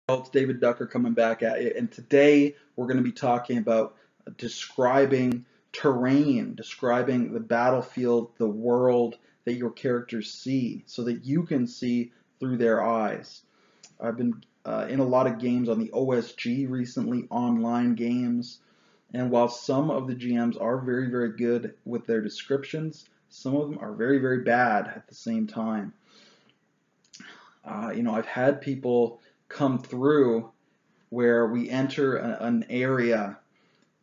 It's David Ducker coming back at you, and today we're going to be talking about describing terrain, describing the battlefield, the world that your characters see, so that you can see through their eyes. I've been in a lot of games on the OSG recently, online games, and while some of the GMs are very, very good with their descriptions, some of them are very, very bad at the same time. I've had people come through where we enter an area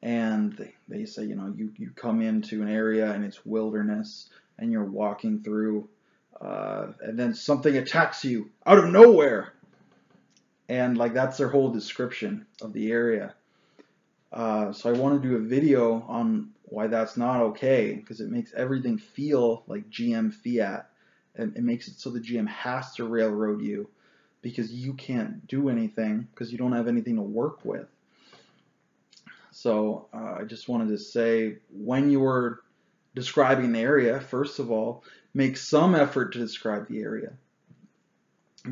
and they say, you come into an area and it's wilderness and you're walking through, and then something attacks you out of nowhere. And like that's their whole description of the area. So I want to do a video on why that's not okay, because it makes everything feel like GM fiat. And it makes it so the GM has to railroad you because you can't do anything because you don't have anything to work with. So I just wanted to say, when you're describing the area, first of all, make some effort to describe the area,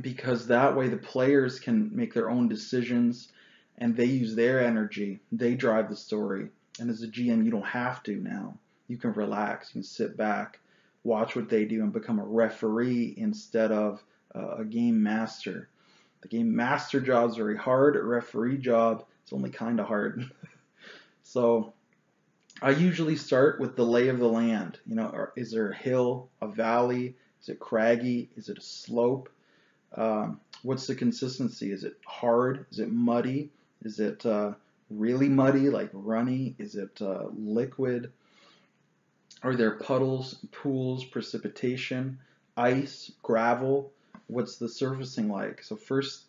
because that way the players can make their own decisions and they use their energy, they drive the story. And as a GM, you don't have to now. You can relax, you can sit back, watch what they do, and become a referee instead of a game master. The game master job is very hard. A referee job is only kind of hard. So I usually start with the lay of the land. Is there a hill, a valley? Is it craggy? Is it a slope? What's the consistency? Is it hard? Is it muddy? Is it really muddy, like runny? Is it liquid? Are there puddles, pools, precipitation, ice, gravel? What's the surfacing like? So first,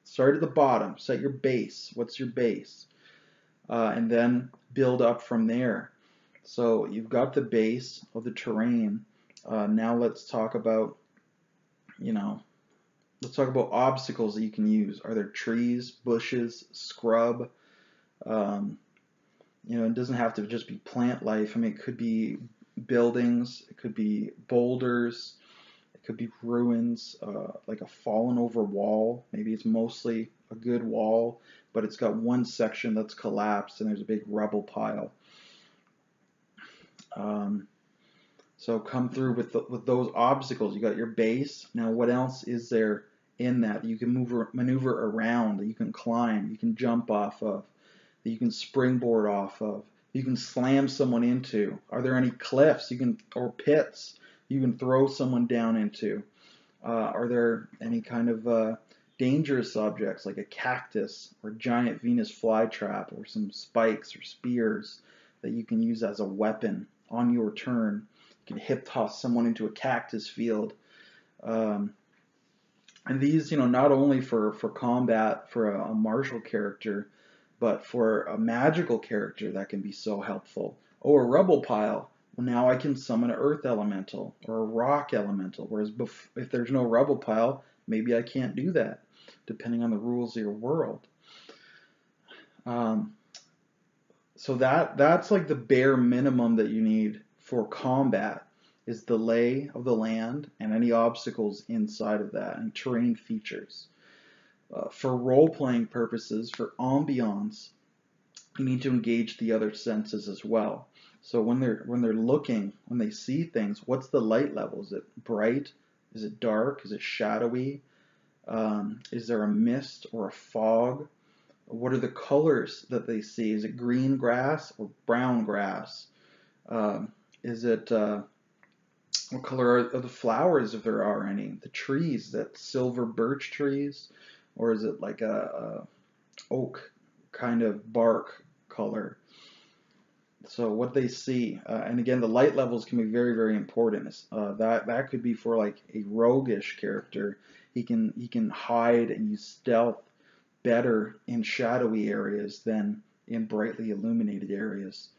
start at the bottom, set your base. What's your base? And then build up from there. So you've got the base of the terrain. Now let's talk about, obstacles that you can use. Are there trees, bushes, scrub? It doesn't have to just be plant life. I mean, it could be buildings, it could be boulders, it could be ruins, like a fallen over wall. Maybe it's mostly a good wall, but it's got one section that's collapsed and there's a big rubble pile. So come through with those obstacles. You got your base. Now what else is there in that you can maneuver around, that you can climb, you can jump off of, that you can springboard off of, you can slam someone into? Are there any cliffs or pits you can throw someone down into? Are there any kind of dangerous objects like a cactus or a giant Venus flytrap or some spikes or spears that you can use as a weapon on your turn? You can hip toss someone into a cactus field. And these, not only for combat for a martial character, but for a magical character that can be so helpful. Oh, a rubble pile. Well, now I can summon an earth elemental or a rock elemental, whereas if there's no rubble pile, maybe I can't do that, depending on the rules of your world. So that's like the bare minimum that you need for combat, is the lay of the land and any obstacles inside of that and terrain features. For role-playing purposes, for ambiance, you need to engage the other senses as well. So when they're looking, when they see things, what's the light level? Is it bright? Is it dark? Is it shadowy? Is there a mist or a fog? What are the colors that they see? Is it green grass or brown grass? What color are the flowers, if there are any? The trees, that silver birch trees, or is it like a oak kind of bark color? So what they see, and again, the light levels can be very, very important. That could be for like a roguish character. He can hide and use stealth better in shadowy areas than in brightly illuminated areas.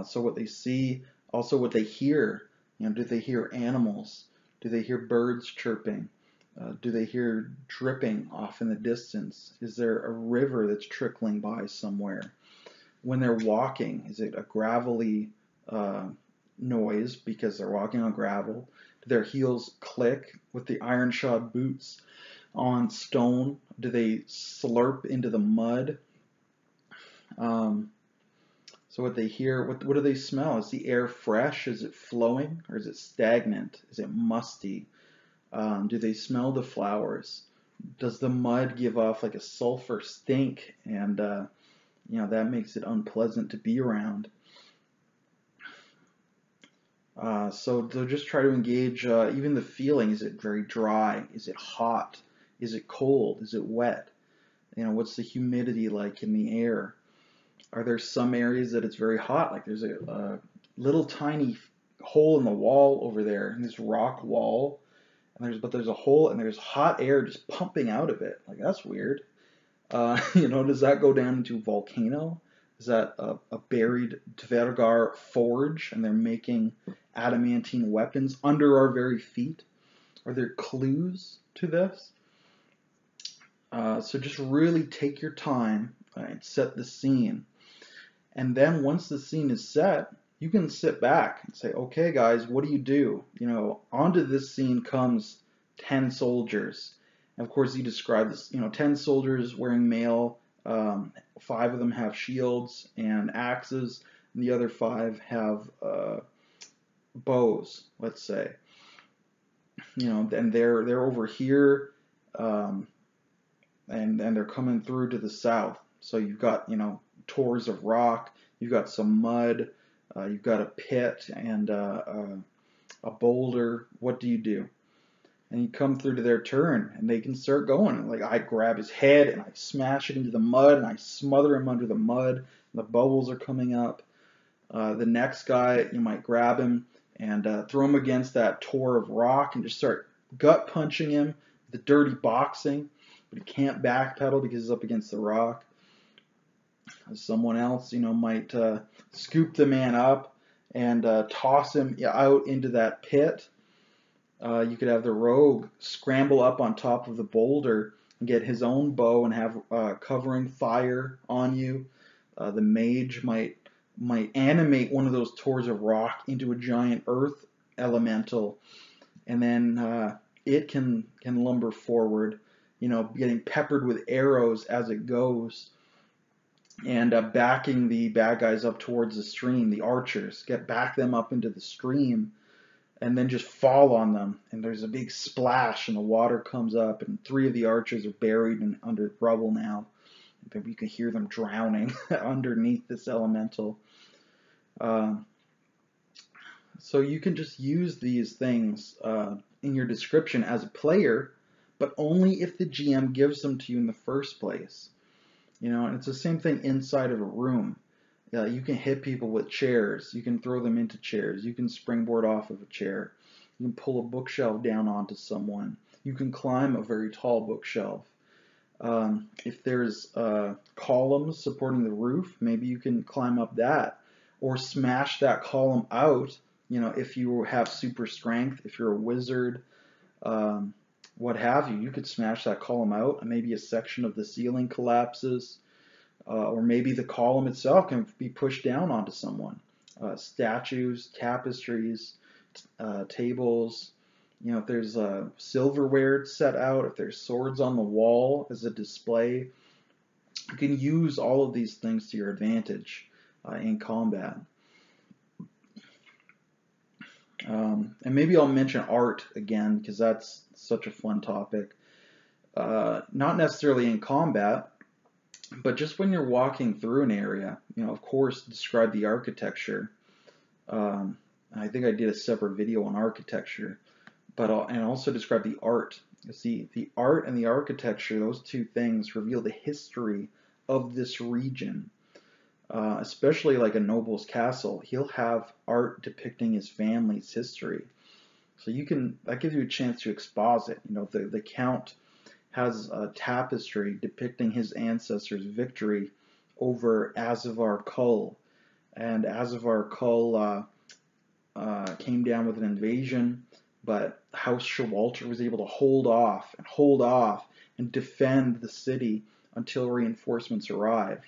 So what they see, also what they hear. Do they hear animals? Do they hear birds chirping? Do they hear dripping off in the distance? Is there a river that's trickling by somewhere? When they're walking, is it a gravelly noise because they're walking on gravel? Do their heels click with the iron-shod boots on stone? Do they slurp into the mud? Um, so what they hear, what do they smell? Is the air fresh? Is it flowing? Or is it stagnant? Is it musty? Do they smell the flowers? Does the mud give off like a sulfur stink? And that makes it unpleasant to be around. So they'll just try to engage even the feeling. Is it very dry? Is it hot? Is it cold? Is it wet? What's the humidity like in the air? Are there some areas that it's very hot? Like there's a little tiny hole in the wall over there, in this rock wall, and there's a hole and there's hot air just pumping out of it. Like that's weird. Does that go down into a volcano? Is that a buried Tvergar forge and they're making adamantine weapons under our very feet? Are there clues to this? So just really take your time and set the scene. And then once the scene is set, you can sit back and say, okay, guys, what do you do? Onto this scene comes 10 soldiers. And of course, you describe this, 10 soldiers wearing mail. 5 of them have shields and axes, and the other 5 have bows, let's say. And they're over here, and they're coming through to the south. So you've got, tors of rock, you've got some mud, you've got a pit and a boulder. What do you do? And you come through to their turn, and they can start going. Like I grab his head and I smash it into the mud, and I smother him under the mud. And the bubbles are coming up. The next guy, you might grab him and throw him against that tor of rock and just start gut punching him. The dirty boxing, but he can't backpedal because he's up against the rock. Someone else, might scoop the man up and toss him out into that pit. You could have the rogue scramble up on top of the boulder and get his own bow and have covering fire on you. The mage might animate one of those tors of rock into a giant earth elemental, and then it can lumber forward, getting peppered with arrows as it goes, and backing the bad guys up towards the stream. The archers back them up into the stream, and then just fall on them, and there's a big splash, and the water comes up, and 3 of the archers are buried under rubble now. You can hear them drowning underneath this elemental. So you can just use these things in your description as a player, but only if the GM gives them to you in the first place. And it's the same thing inside of a room. You can hit people with chairs. You can throw them into chairs. You can springboard off of a chair. You can pull a bookshelf down onto someone. You can climb a very tall bookshelf. If there's columns supporting the roof, maybe you can climb up that or smash that column out. If you have super strength, if you're a wizard, what have you, you could smash that column out, and maybe a section of the ceiling collapses. Or maybe the column itself can be pushed down onto someone. Statues, tapestries, tables. If there's silverware set out, if there's swords on the wall as a display, you can use all of these things to your advantage in combat. And maybe I'll mention art again, because that's such a fun topic. Not necessarily in combat, but just when you're walking through an area, of course, describe the architecture. I think I did a separate video on architecture, and also describe the art. See, the art and the architecture, those two things reveal the history of this region. Especially like a noble's castle, he'll have art depicting his family's history. So that gives you a chance to exposit. The count has a tapestry depicting his ancestors' victory over Azavar Kull. And Azavar Kull came down with an invasion, but House Shawalter was able to hold off and defend the city until reinforcements arrived.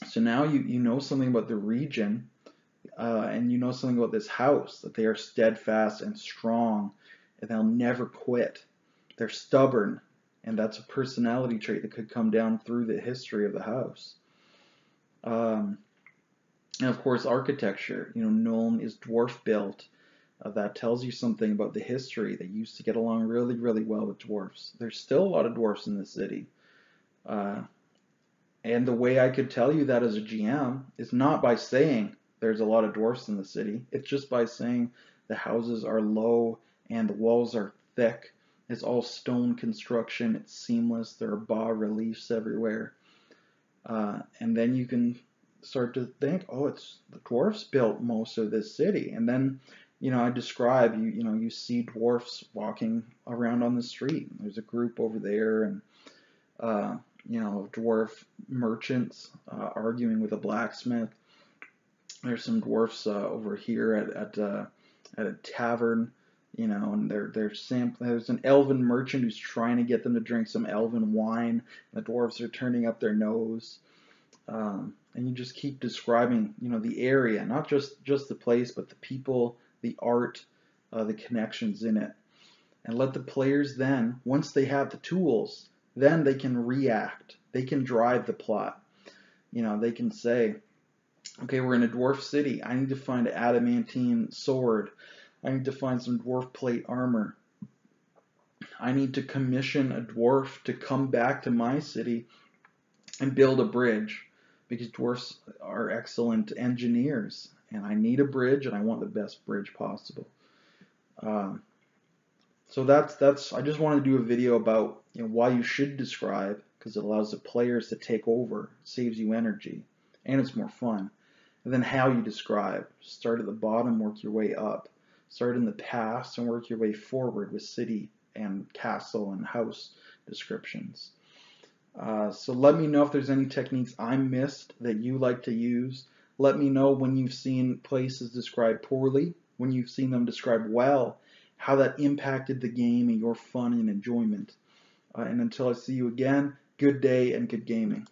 So now you know something about the region, and you know something about this house, that they are steadfast and strong, and they'll never quit. They're stubborn, and that's a personality trait that could come down through the history of the house. And of course, architecture. Nuln is dwarf built. That tells you something about the history. They used to get along really, really well with dwarfs. There's still a lot of dwarfs in the city. Uh, and the way I could tell you that as a GM is not by saying there's a lot of dwarfs in the city. It's just by saying the houses are low and the walls are thick. It's all stone construction. It's seamless. There are bas reliefs everywhere. And then you can start to think, oh, it's the dwarfs built most of this city. And then, I describe, you see dwarfs walking around on the street. There's a group over there, and, dwarf merchants arguing with a blacksmith. There's some dwarfs over here at a tavern, and they're sampling. There's an elven merchant who's trying to get them to drink some elven wine. The dwarfs are turning up their nose. And you just keep describing, the area, not just the place, but the people, the art, the connections in it. And let the players then, once they have the tools, then they can react. They can drive the plot. They can say, okay, we're in a dwarf city. I need to find an adamantine sword. I need to find some dwarf plate armor. I need to commission a dwarf to come back to my city and build a bridge, because dwarfs are excellent engineers, and I need a bridge, and I want the best bridge possible. So that's. I just want to do a video about why you should describe, because it allows the players to take over, saves you energy, and it's more fun. And then how you describe. Start at the bottom, work your way up. Start in the past and work your way forward with city and castle and house descriptions. So let me know if there's any techniques I missed that you like to use. Let me know when you've seen places described poorly, when you've seen them described well, how that impacted the game and your fun and enjoyment. And until I see you again, good day and good gaming.